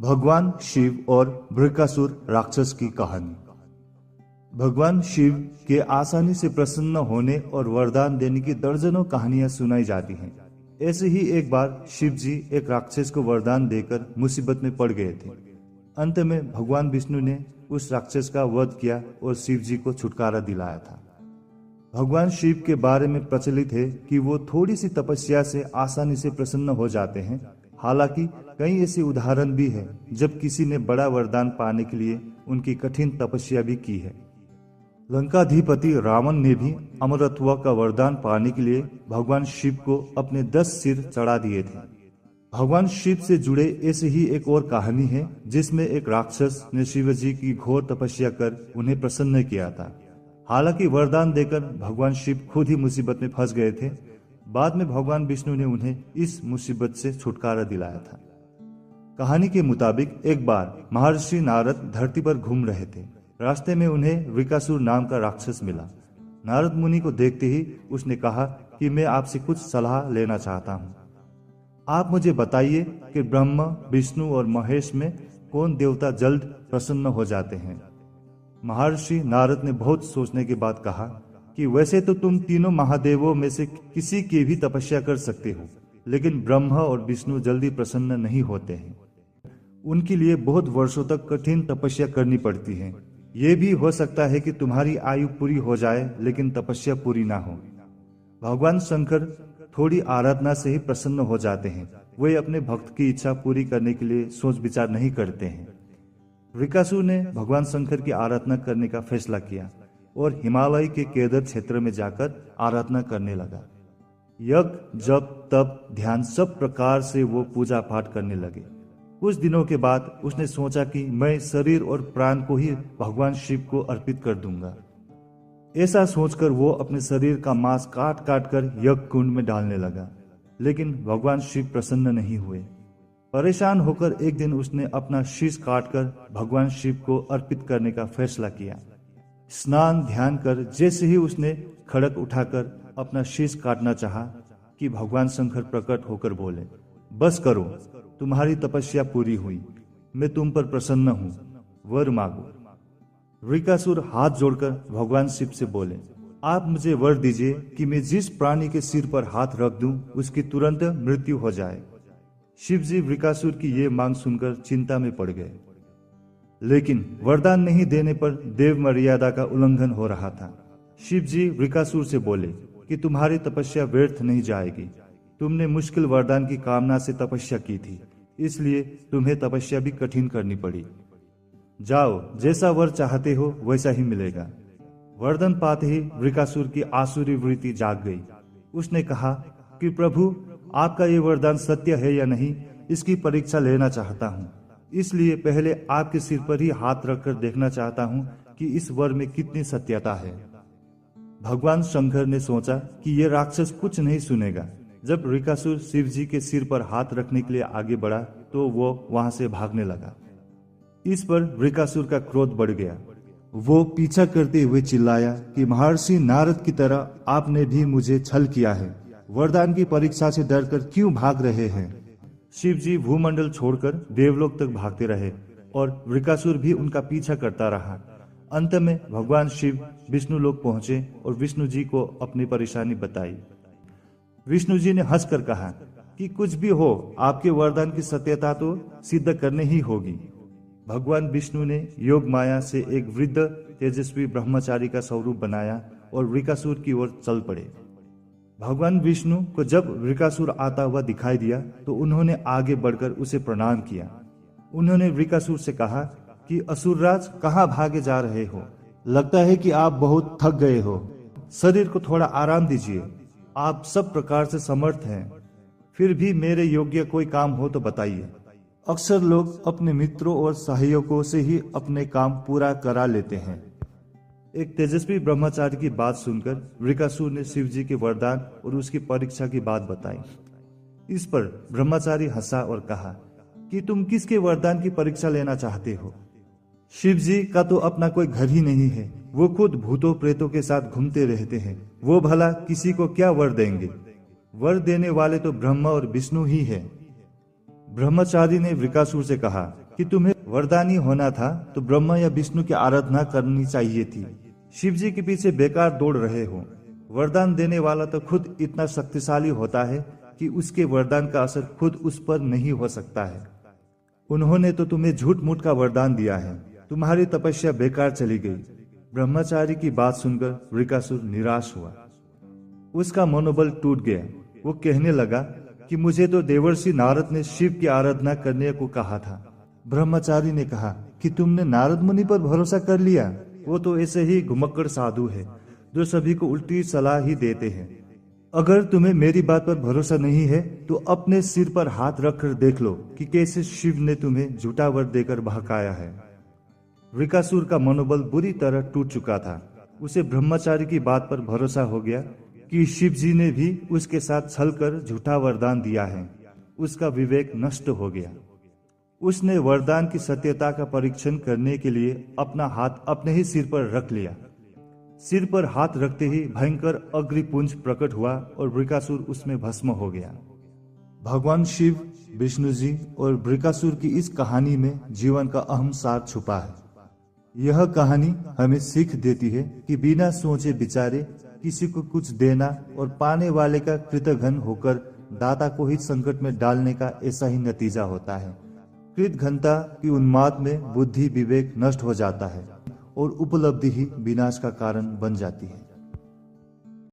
भगवान शिव और वृकासुर राक्षस की कहानी। भगवान शिव के आसानी से प्रसन्न होने और वरदान देने की दर्जनों कहानियां सुनाई जाती हैं। ऐसे ही एक बार शिव जी एक राक्षस को वरदान देकर मुसीबत में पड़ गए थे। अंत में भगवान विष्णु ने उस राक्षस का वध किया और शिव जी को छुटकारा दिलाया था। भगवान शिव के बारे में प्रचलित है कि वो थोड़ी सी तपस्या से आसानी से प्रसन्न हो जाते हैं। हालांकि कई ऐसे उदाहरण भी हैं जब किसी ने बड़ा वरदान पाने के लिए उनकी कठिन तपस्या भी की है। लंकाधिपति रावण ने भी अमरत्व का वरदान पाने के लिए भगवान शिव को अपने 10 सिर चढ़ा दिए थे। भगवान शिव से जुड़े ऐसे ही एक और कहानी है जिसमें एक राक्षस ने शिव जी की घोर तपस्या कर उन्हें प्रसन्न किया था। हालांकि वरदान देकर भगवान शिव खुद ही मुसीबत में फंस गए थे। बाद में भगवान विष्णु ने उन्हें इस मुसीबत से छुटकारा दिलाया था। कहानी के मुताबिक एक बार महर्षि नारद धरती पर घूम रहे थे। रास्ते में उन्हें वृकासुर नाम का राक्षस मिला। नारद मुनि को देखते ही उसने कहा कि मैं आपसे कुछ सलाह लेना चाहता हूँ। आप मुझे बताइए कि ब्रह्मा, विष्णु और महेश में कौन देवता जल्द प्रसन्न हो जाते हैं। महर्षि नारद ने बहुत सोचने के बाद कहा कि वैसे तो तुम तीनों महादेवों में से किसी की भी तपस्या कर सकते हो, लेकिन ब्रह्मा और विष्णु जल्दी प्रसन्न नहीं होते हैं। उनके लिए बहुत वर्षों तक कठिन तपस्या करनी पड़ती है। ये भी हो सकता है कि तुम्हारी आयु पूरी हो जाए लेकिन तपस्या पूरी ना हो। भगवान शंकर थोड़ी आराधना से ही प्रसन्न हो जाते हैं। वे अपने भक्त की इच्छा पूरी करने के लिए सोच विचार नहीं करते हैं। वृकासुर ने भगवान शंकर की आराधना करने का फैसला किया और हिमालय के केदार क्षेत्र में जाकर आराधना करने लगा। यज्ञ, जप, तप, ध्यान सब प्रकार से वो पूजा पाठ करने लगे। कुछ दिनों के बाद उसने सोचा कि मैं शरीर और प्राण को ही भगवान शिव को अर्पित कर दूंगा। ऐसा सोचकर वो अपने शरीर का मांस काट काट कर यज्ञ कुंड में डालने लगा, लेकिन भगवान शिव प्रसन्न नहीं हुए। परेशान होकर एक दिन उसने अपना शीश काटकर भगवान शिव को अर्पित करने का फैसला किया। स्नान ध्यान कर जैसे ही उसने खड़ग उठाकर अपना शीश काटना चाहा कि भगवान शंकर प्रकट होकर बोले, बस करो, तुम्हारी तपस्या पूरी हुई, मैं तुम पर प्रसन्न हूँ, वर मांगो। वृकासुर हाथ जोड़कर भगवान शिव से बोले, आप मुझे वर दीजिए कि मैं जिस प्राणी के सिर पर हाथ रख दूं उसकी तुरंत मृत्यु हो जाए। शिव जी वृकासुर की ये मांग सुनकर चिंता में पड़ गए, लेकिन वरदान नहीं देने पर देव मर्यादा का उल्लंघन हो रहा था। शिव जी वृकासुर से बोले कि तुम्हारी तपस्या व्यर्थ नहीं जाएगी। तुमने मुश्किल वरदान की कामना से तपस्या की थी, इसलिए तुम्हें तपस्या भी कठिन करनी पड़ी। जाओ, जैसा वर चाहते हो वैसा ही मिलेगा। वरदान पाते ही वृकासुर की आसुरी वृत्ति जाग गई। उसने कहा कि प्रभु, आपका ये वरदान सत्य है या नहीं, इसकी परीक्षा लेना चाहता हूँ। इसलिए पहले आपके सिर पर ही हाथ रखकर देखना चाहता हूँ कि इस वर में कितनी सत्यता है। भगवान शंकर ने सोचा कि ये राक्षस कुछ नहीं सुनेगा। जब वृकासुर शिव जी के सिर पर हाथ रखने के लिए आगे बढ़ा तो वो वहां से भागने लगा। इस पर वृकासुर का क्रोध बढ़ गया। वो पीछा करते हुए चिल्लाया कि महर्षि नारद की तरह आपने भी मुझे छल किया है। वरदान की परीक्षा से डरकर क्यों भाग रहे हैं। शिव जी भूमंडल छोड़कर देवलोक तक भागते रहे और वृकासुर भी उनका पीछा करता रहा। अंत में भगवान शिव विष्णु लोक पहुंचे और विष्णु जी को अपनी परेशानी बताई। विष्णु जी ने हंसकर कहा कि कुछ भी हो, आपके वरदान की सत्यता तो सिद्ध करने ही होगी। भगवान विष्णु ने योग माया से एक वृद्ध तेजस्वी ब्रह्मचारी का स्वरूप बनाया और वृकासुर की ओर चल पड़े। भगवान विष्णु को जब वृकासुर आता हुआ दिखाई दिया तो उन्होंने आगे बढ़कर उसे प्रणाम किया। उन्होंने वृकासुर से कहा कि असुरराज, कहाँ भागे जा रहे हो? लगता है कि आप बहुत थक गए हो। शरीर को थोड़ा आराम दीजिए। आप सब प्रकार से समर्थ हैं, फिर भी मेरे योग्य कोई काम हो तो बताइए। अक्सर लोग अपने मित्रों और सहयोगों से ही अपने काम पूरा करा लेते हैं। एक तेजस्वी ब्रह्मचारी की बात सुनकर वृकासुर ने शिव जी के वरदान और उसकी परीक्षा की बात बताई। इस पर ब्रह्मचारी हंसा और कहा कि तुम किसके वरदान की परीक्षा लेना चाहते हो? शिव जी का तो अपना कोई घर ही नहीं है। वो खुद भूतों प्रेतों के साथ घूमते रहते हैं। वो भला किसी को क्या वर देंगे? वर देने वाले तो ब्रह्मा और विष्णु ही है। ब्रह्मचारी ने वृकासुर से कहा कि तुम्हें वरदानी होना था तो ब्रह्मा या विष्णु की आराधना करनी चाहिए थी। शिव जी के पीछे बेकार दौड़ रहे हो। वरदान देने वाला तो खुद इतना शक्तिशाली होता है कि उसके वरदान का असर खुद उस पर नहीं हो सकता है। उन्होंने तो तुम्हें झूठ मूठ का वरदान दिया है, तुम्हारी तपस्या बेकार चली गई। ब्रह्मचारी की बात सुनकर वृकासुर निराश हुआ, उसका मनोबल टूट गया। वो कहने लगा कि मुझे तो देवर्षि नारद ने शिव की आराधना करने को कहा था। ब्रह्मचारी ने कहा कि तुमने नारद मुनि पर भरोसा कर लिया। वो तो ऐसे ही घुमक्कड़ साधु है जो सभी को उल्टी सलाह ही देते हैं। अगर तुम्हें मेरी बात पर भरोसा नहीं है तो अपने सिर पर हाथ रखकर देख लो कि कैसे शिव ने तुम्हें झूठा वर देकर बहकाया है। वृकासुर का मनोबल बुरी तरह टूट चुका था। उसे ब्रह्मचारी की बात पर भरोसा हो गया कि शिव जी ने भी उसके साथ छल कर झूठा वरदान दिया है। उसका विवेक नष्ट हो गया। उसने वरदान की सत्यता का परीक्षण करने के लिए अपना हाथ अपने ही सिर पर रख लिया। सिर पर हाथ रखते ही भयंकर अग्निपुंज प्रकट हुआ और वृकासुर उसमें भस्म हो गया। भगवान शिव, विष्णु जी और वृकासुर की इस कहानी में जीवन का अहम सार छुपा है। यह कहानी हमें सीख देती है कि बिना सोचे विचारे किसी को कुछ देना और पाने वाले का कृतघ्न होकर दाता को ही संकट में डालने का ऐसा ही नतीजा होता है। कृतघ्नता की उन्माद में बुद्धि विवेक नष्ट हो जाता है और उपलब्धि ही विनाश का कारण बन जाती है।